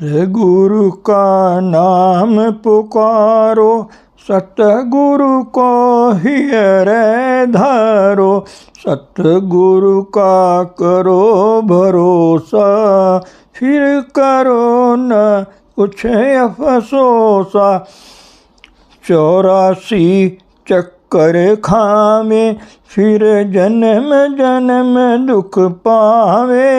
सतगुरु का नाम पुकारो, सतगुरु को हियरे धारो, सतगुरु का करो भरोसा, फिर करो न कुछ अफसोसा। 84 चक्कर खावे, फिर जन्म जन्म दुख पावे।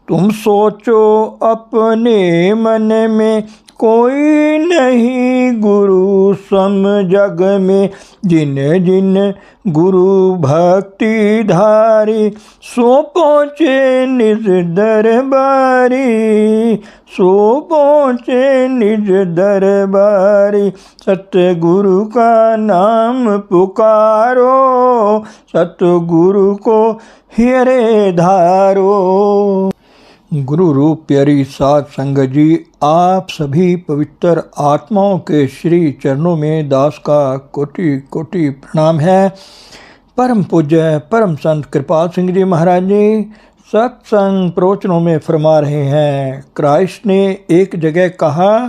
तुम सोचो अपने मन में, कोई नहीं गुरु सम जग में। जिन जिन गुरु भक्ति धारी, सो पहुँचे निज दरबारी, सो पहुँचे निज दरबारी। सतगुरु का नाम पुकारो, सतगुरु को हियरे धारो। गुरु रूप प्यारी साध संगत जी, आप सभी पवित्र आत्माओं के श्री चरणों में दास का कोटि कोटि प्रणाम है। परम पूज्य परम संत कृपाल सिंह जी महाराज जी सत्संग प्रवचनों में फरमा रहे हैं, क्राइस्ट ने एक जगह कहा,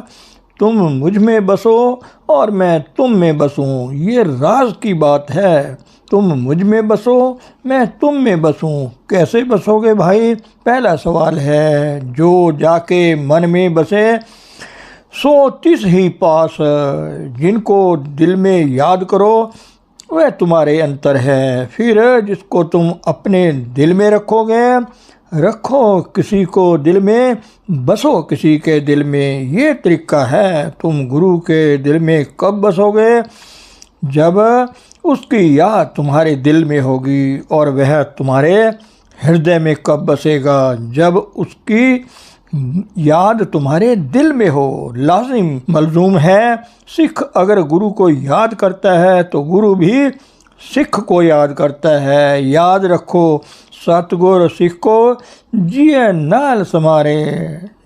तुम मुझ में बसो और मैं तुम में बसूं। ये राज की बात है। तुम मुझ में बसो, मैं तुम में बसूं। कैसे बसोगे भाई? पहला सवाल है। जो जाके मन में बसे सो तिस ही पास। जिनको दिल में याद करो वह तुम्हारे अंतर है। फिर जिसको तुम अपने दिल में रखोगे, रखो किसी को दिल में, बसो किसी के दिल में। ये तरीका है। तुम गुरु के दिल में कब बसोगे? जब उसकी याद तुम्हारे दिल में होगी। और वह तुम्हारे हृदय में कब बसेगा? जब उसकी याद तुम्हारे दिल में हो। लाजिम मलजूम है। सिख अगर गुरु को याद करता है तो गुरु भी सिख को याद करता है। याद रखो, सतगुर सिख को जिए नाल समारे।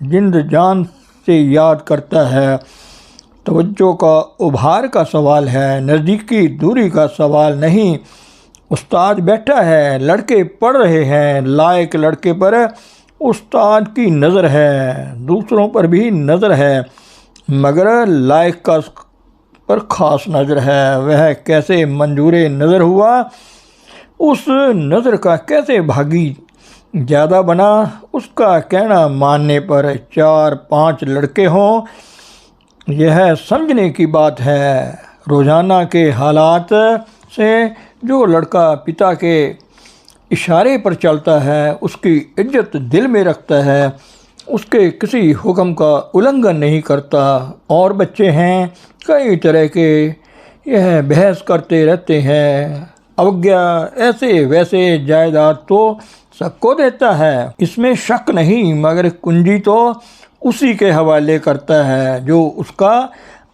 जिंद जान से याद करता है। तवज्जो का उभार का सवाल है, नज़दीकी दूरी का सवाल नहीं। उस्ताद बैठा है, लड़के पढ़ रहे हैं। लायक लड़के पर उस्ताद की नज़र है, दूसरों पर भी नज़र है, मगर लायक का पर ख़ास नज़र है। वह कैसे मंजूरे नज़र हुआ, उस नज़र का कैसे भागी ज़्यादा बना। उसका कहना मानने पर 4-5 लड़के हों, यह समझने की बात है। रोज़ाना के हालात से जो लड़का पिता के इशारे पर चलता है, उसकी इज्जत दिल में रखता है, उसके किसी हुक्म का उल्लंघन नहीं करता। और बच्चे हैं कई तरह के, यह बहस करते रहते हैं। अवज्ञा ऐसे वैसे जायदाद तो सबको देता है, इसमें शक नहीं, मगर कुंजी तो उसी के हवाले करता है जो उसका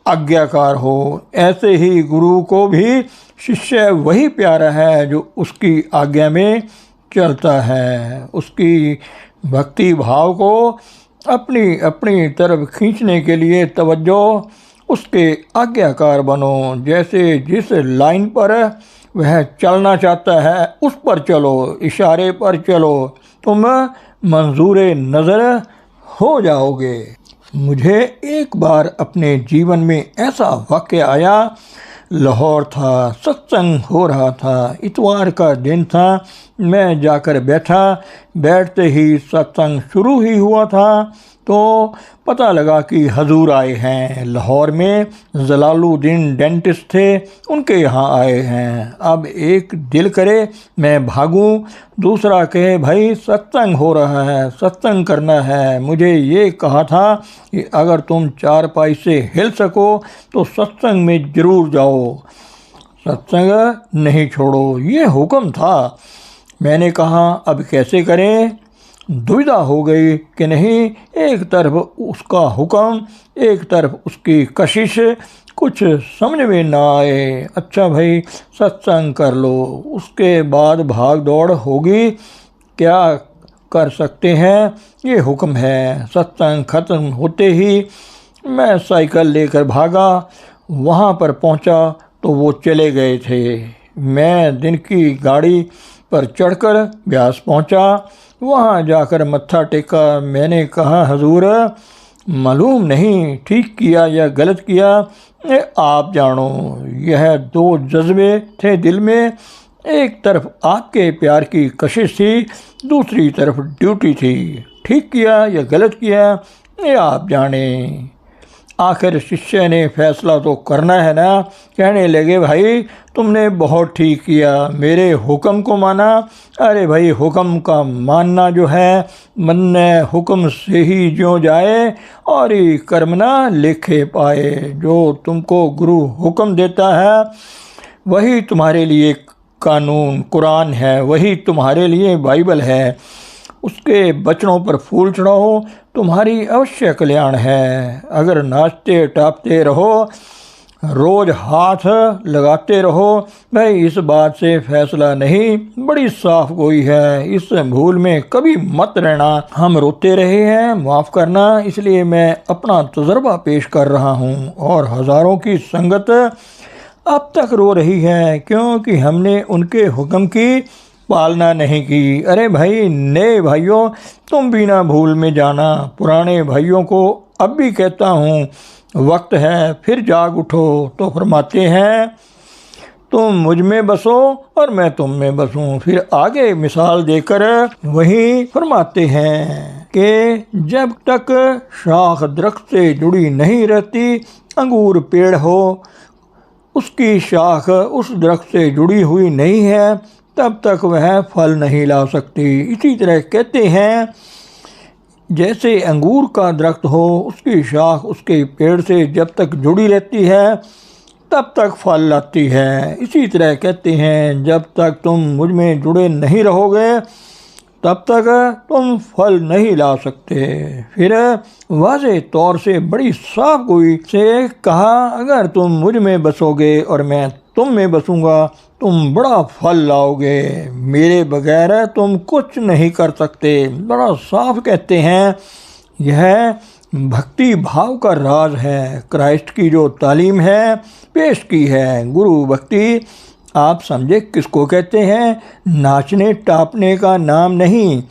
आज्ञाकार हो। ऐसे ही गुरु को भी शिष्य वही प्यारा है जो उसकी आज्ञा में चलता है। उसकी भक्ति भाव को अपनी अपनी तरफ खींचने के लिए तवज्जो उसके आज्ञाकार बनो। जैसे जिस लाइन पर वह चलना चाहता है उस पर चलो, इशारे पर चलो, तुम मंजूरे नज़र हो जाओगे। मुझे एक बार अपने जीवन में ऐसा वाक़या आया। लाहौर था, सत्संग हो रहा था, इतवार का दिन था। मैं जाकर बैठा, बैठते ही सत्संग शुरू ही हुआ था तो पता लगा कि हजूर आए हैं। लाहौर में जलालुद्दीन डेंटिस्ट थे, उनके यहाँ आए हैं। अब एक दिल करे मैं भागूं, दूसरा कहे भाई सत्संग हो रहा है, सत्संग करना है। मुझे ये कहा था कि अगर तुम चारपाई से हिल सको तो सत्संग में ज़रूर जाओ, सत्संग नहीं छोड़ो, ये हुक्म था। मैंने कहा अब कैसे करें? दुविधा हो गई कि नहीं, एक तरफ उसका हुक्म, एक तरफ उसकी कशिश, कुछ समझ में ना आए। अच्छा भाई सत्संग कर लो, उसके बाद भाग दौड़ होगी, क्या कर सकते हैं, ये हुक्म है। सत्संग ख़त्म होते ही मैं साइकिल लेकर भागा। वहाँ पर पहुँचा तो वो चले गए थे। मैं दिन की गाड़ी पर चढ़कर ब्यास पहुँचा। वहाँ जाकर मत्था टेका। मैंने कहा, हजूर मालूम नहीं ठीक किया या गलत किया, आप जानो। यह दो जज्बे थे दिल में, एक तरफ आपके प्यार की कशिश थी, दूसरी तरफ ड्यूटी थी। ठीक किया या गलत किया, ये आप जाने। आखिर शिष्य ने फैसला तो करना है ना। कहने लगे, भाई तुमने बहुत ठीक किया, मेरे हुक्म को माना। अरे भाई, हुक्म का मानना जो है, मन्ने हुक्म से ही ज्यों जाए और ही कर्म ना लिखे पाए। जो तुमको गुरु हुक्म देता है वही तुम्हारे लिए कानून कुरान है, वही तुम्हारे लिए बाइबल है। उसके वचनों पर फूल चढ़ाओ, तुम्हारी अवश्य कल्याण है। अगर नाचते टापते रहो, रोज हाथ लगाते रहो, भाई इस बात से फैसला नहीं, बड़ी साफ गोई है, इस भूल में कभी मत रहना। हम रोते रहे हैं, माफ़ करना, इसलिए मैं अपना तजर्बा पेश कर रहा हूँ। और हज़ारों की संगत अब तक रो रही है क्योंकि हमने उनके हुक्म की पालना नहीं की। अरे भाई, नए भाइयों तुम भी ना भूल में जाना। पुराने भाइयों को अब भी कहता हूँ, वक्त है फिर जाग उठो। तो फरमाते हैं, तुम मुझ में बसो और मैं तुम में बसूं। फिर आगे मिसाल देकर वही फरमाते हैं कि जब तक शाख दरख्त से जुड़ी नहीं रहती, अंगूर पेड़ हो, उसकी शाख उस दरख्त से जुड़ी हुई नहीं है, तब तक वह फल नहीं ला सकती। इसी तरह कहते हैं, जैसे अंगूर का दरख्त हो, उसकी शाख उसके पेड़ से जब तक जुड़ी रहती है तब तक फल लाती है। इसी तरह कहते हैं, जब तक तुम मुझ में जुड़े नहीं रहोगे तब तक तुम फल नहीं ला सकते। फिर वाज़े तौर से बड़ी साफ गोई से कहा, अगर तुम मुझ में बसोगे और मैं तुम में बसूंगा, तुम बड़ा फल लाओगे। मेरे बगैर तुम कुछ नहीं कर सकते। बड़ा साफ कहते हैं, यह भक्ति भाव का राज है। क्राइस्ट की जो तालीम है पेश की है, गुरु भक्ति आप समझे किसको कहते हैं? नाचने टापने का नाम नहीं,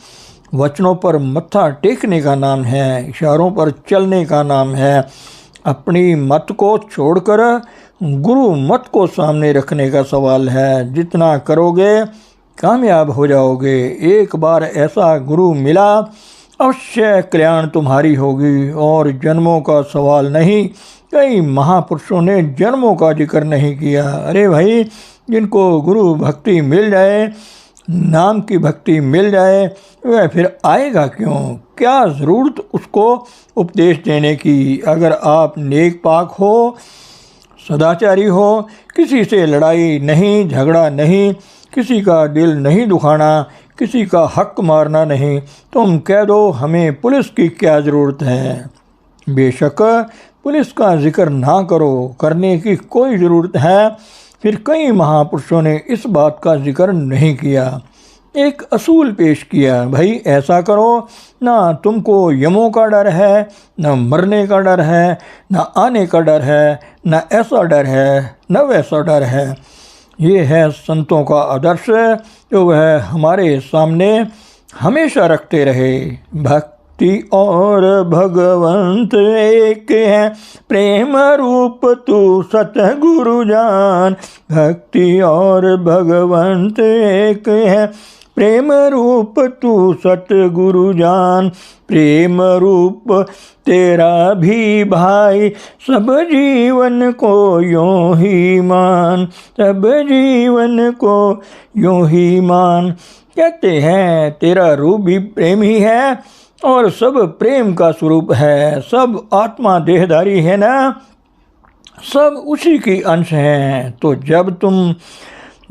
वचनों पर मत्था टेकने का नाम है, इशारों पर चलने का नाम है। अपनी मत को छोड़कर गुरु मत को सामने रखने का सवाल है। जितना करोगे कामयाब हो जाओगे। एक बार ऐसा गुरु मिला, अवश्य कल्याण तुम्हारी होगी। और जन्मों का सवाल नहीं, कई महापुरुषों ने जन्मों का जिक्र नहीं किया। अरे भाई, जिनको गुरु भक्ति मिल जाए, नाम की भक्ति मिल जाए, वह फिर आएगा क्यों? क्या ज़रूरत उसको उपदेश देने की? अगर आप नेक पाक हो, सदाचारी हो, किसी से लड़ाई नहीं, झगड़ा नहीं, किसी का दिल नहीं दुखाना, किसी का हक मारना नहीं, तुम कह दो हमें पुलिस की क्या ज़रूरत है। बेशक पुलिस का जिक्र ना करो, करने की कोई ज़रूरत है। फिर कई महापुरुषों ने इस बात का जिक्र नहीं किया। एक असूल पेश किया, भाई ऐसा करो, ना तुमको यमों का डर है, ना मरने का डर है, ना आने का डर है, ना ऐसा डर है, ना वैसा डर है। ये है संतों का आदर्श, जो वह हमारे सामने हमेशा रखते रहे। भक्ति और भगवंत एक है, प्रेम रूप तू सतगुरु जान। भक्ति और भगवंत एक है, प्रेम रूप तू सतगुरु जान। प्रेम रूप तेरा भी भाई, सब जीवन को यूं ही मान, सब जीवन को यूं ही मान। कहते हैं तेरा रूप भी प्रेम ही है और सब प्रेम का स्वरूप है। सब आत्मा देहधारी है ना, सब उसी की अंश हैं। तो जब तुम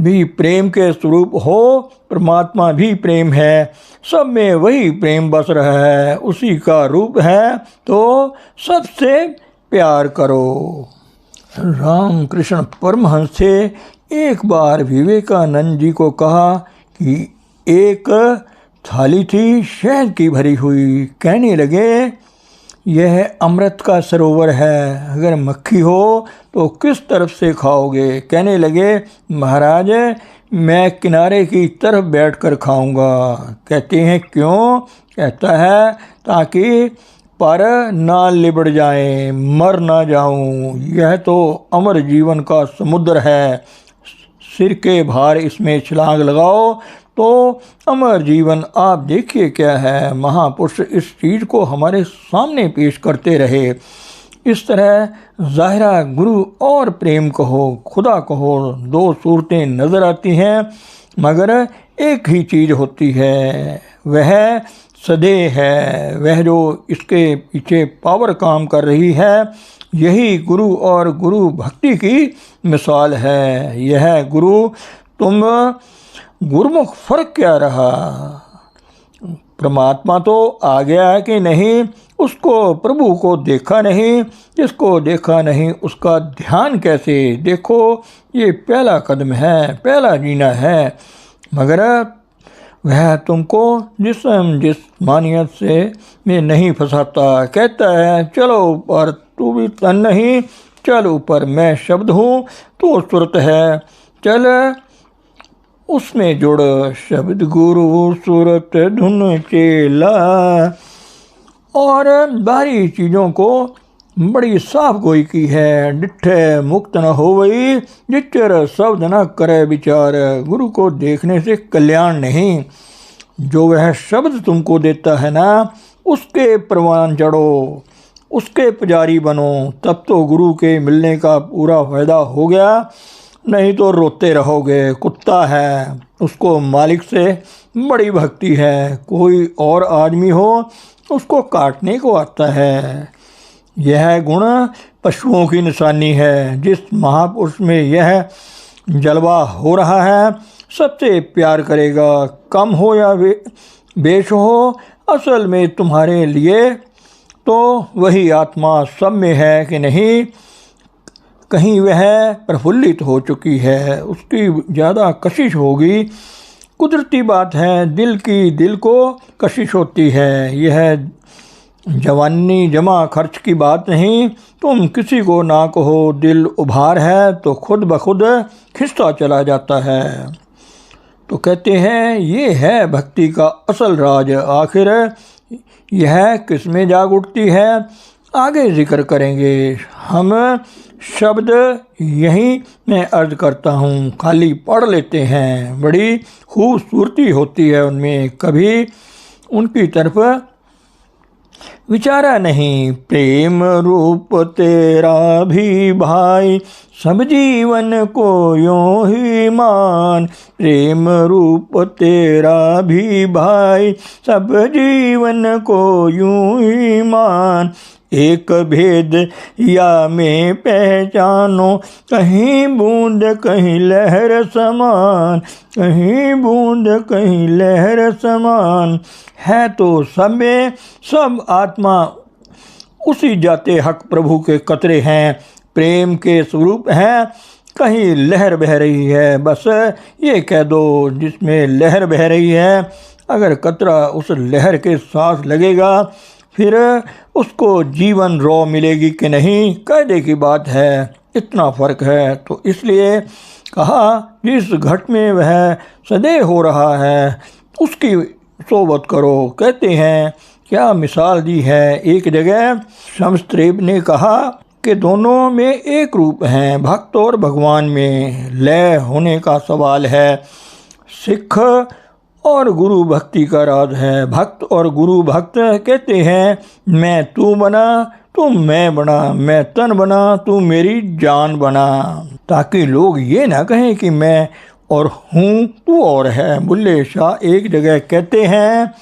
भी प्रेम के स्वरूप हो, परमात्मा भी प्रेम है, सब में वही प्रेम बस रहा है, उसी का रूप है, तो सबसे प्यार करो। राम कृष्ण परमहंस से एक बार विवेकानंद जी को कहा कि एक थाली थी शहद की भरी हुई। कहने लगे, यह अमृत का सरोवर है, अगर मक्खी हो तो किस तरफ से खाओगे। कहने लगे, महाराज मैं किनारे की तरफ बैठकर खाऊंगा। कहते हैं क्यों? कहता है ताकि पर ना लिबड़ जाए, मर ना जाऊं। यह तो अमर जीवन का समुद्र है, सिर के भार इसमें छलांग लगाओ तो अमर जीवन आप देखिए क्या है। महापुरुष इस चीज़ को हमारे सामने पेश करते रहे। इस तरह ज़ाहिरा गुरु और प्रेम कहो, खुदा कहो, दो सूरतें नज़र आती हैं मगर एक ही चीज़ होती है, वह सदे है। वह जो इसके पीछे पावर काम कर रही है, यही गुरु और गुरु भक्ति की मिसाल है। यह गुरु तुम गुरमुख फर्क क्या रहा? परमात्मा तो आ गया है कि नहीं, उसको प्रभु को देखा नहीं, जिसको देखा नहीं उसका ध्यान कैसे? देखो ये पहला कदम है, पहला जीना है। मगर वह तुमको जिस्मानियत से में नहीं फंसाता। कहता है चलो ऊपर, तू भी तन नहीं, चल ऊपर, मैं शब्द हूँ तो सुरत है, चल उसमें जुड़। शब्द गुरु सुरत धुन चेला। और बाहरी चीज़ों को बड़ी साफ गोई की है। डिठे मुक्त न होवई, जिचर शब्द न करे विचार। गुरु को देखने से कल्याण नहीं, जो वह शब्द तुमको देता है ना, उसके प्रवान चढ़ो, उसके पुजारी बनो, तब तो गुरु के मिलने का पूरा फायदा हो गया। नहीं तो रोते रहोगे। कुत्ता है, उसको मालिक से बड़ी भक्ति है, कोई और आदमी हो उसको काटने को आता है। यह गुण पशुओं की निशानी है। जिस महापुरुष में यह जलवा हो रहा है, सबसे प्यार करेगा, कम हो या बेश हो, असल में तुम्हारे लिए तो वही आत्मा सब में है कि नहीं। कहीं वह प्रफुल्लित हो चुकी है, उसकी ज़्यादा कशिश होगी। कुदरती बात है, दिल की दिल को कशिश होती है। यह जवानी जमा खर्च की बात नहीं। तुम किसी को ना कहो दिल उभार है तो खुद ब खुद खिंचता चला जाता है। तो कहते हैं ये है भक्ति का असल राज। आखिर यह किसमें जाग उठती है, आगे जिक्र करेंगे। हम शब्द यहीं मैं अर्ज करता हूँ, खाली पढ़ लेते हैं। बड़ी खूबसूरती होती है उनमें, कभी उनकी तरफ विचारा नहीं। प्रेम रूप तेरा भी भाई, सब जीवन को यूं ही मान। प्रेम रूप तेरा भी भाई, सब जीवन को यूं ही मान। एक भेद या में पहचानो, कहीं बूंद कहीं लहर समान। कहीं बूंद कहीं लहर समान। है तो सब में सब आत्मा उसी जाते हक प्रभु के कतरे हैं, प्रेम के स्वरूप हैं। कहीं लहर बह रही है, बस ये कह दो जिसमें लहर बह रही है, अगर कतरा उस लहर के साथ लगेगा फिर उसको जीवन रॉ मिलेगी कि नहीं, कायदे की बात है। इतना फ़र्क है। तो इसलिए कहा जिस घट में वह सदै हो रहा है उसकी सोबत करो। कहते हैं क्या मिसाल दी है। एक जगह शमस्त्रेब ने कहा कि दोनों में एक रूप हैं, भक्त और भगवान में लय होने का सवाल है। सिख और गुरु भक्ति का राज है। भक्त और गुरु भक्त कहते हैं मैं तू बना, तू मैं बना, मैं तन बना, तू मेरी जान बना, ताकि लोग ये ना कहें कि मैं और हूँ तू और है। बुल्ले शाह एक जगह कहते हैं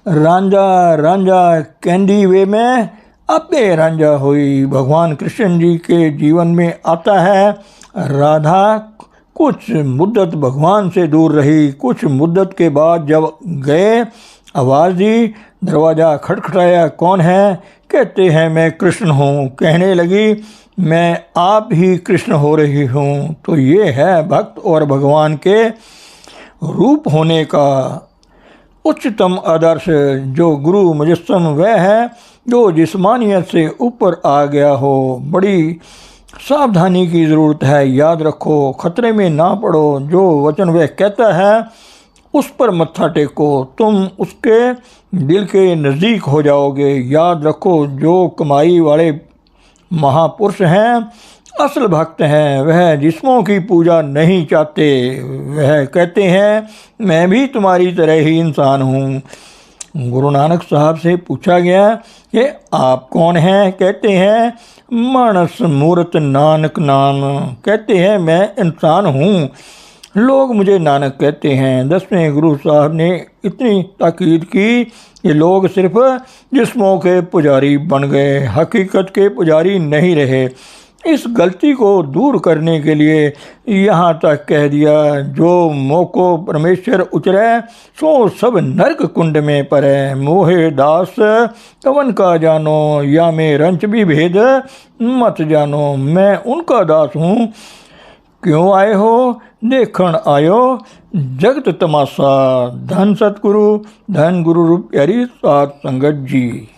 रांझा रांझा कैंडी वे में आपे रांझा हुई। भगवान कृष्ण जी के जीवन में आता है। राधा कुछ मुद्दत भगवान से दूर रही, कुछ मुद्दत के बाद जब गए आवाज़ दी, दरवाज़ा खटखटाया, कौन है? कहते हैं मैं कृष्ण हूँ। कहने लगी मैं आप ही कृष्ण हो रही हूँ। तो ये है भक्त और भगवान के रूप होने का उच्चतम आदर्श। जो गुरु मुजस्सम वह है जो जिस्मानियत से ऊपर आ गया हो। बड़ी सावधानी की ज़रूरत है, याद रखो, ख़तरे में ना पड़ो। जो वचन वह कहता है उस पर मत्था टेको, तुम उसके दिल के नज़दीक हो जाओगे। याद रखो, जो कमाई वाले महापुरुष हैं, असल भक्त हैं, वह जिस्मों की पूजा नहीं चाहते। वह कहते हैं मैं भी तुम्हारी तरह ही इंसान हूँ। गुरु नानक साहब से पूछा गया कि आप कौन हैं? कहते हैं मानस मूरत नानक नाम। कहते हैं मैं इंसान हूँ, लोग मुझे नानक कहते हैं। 10वें गुरु साहब ने इतनी ताकीद की कि लोग सिर्फ जिस्मों के पुजारी बन गए, हकीकत के पुजारी नहीं रहे। इस गलती को दूर करने के लिए यहाँ तक कह दिया, जो मोको परमेश्वर उचरे सो सब नरक कुंड में पड़े। मोहे दास कवन का जानो, या में रंच भी भेद मत जानो। मैं उनका दास हूँ, क्यों आए हो? देखण आयो जगत तमाशा। धन सतगुरु, धन गुरु रूप प्यारी सात संगत जी।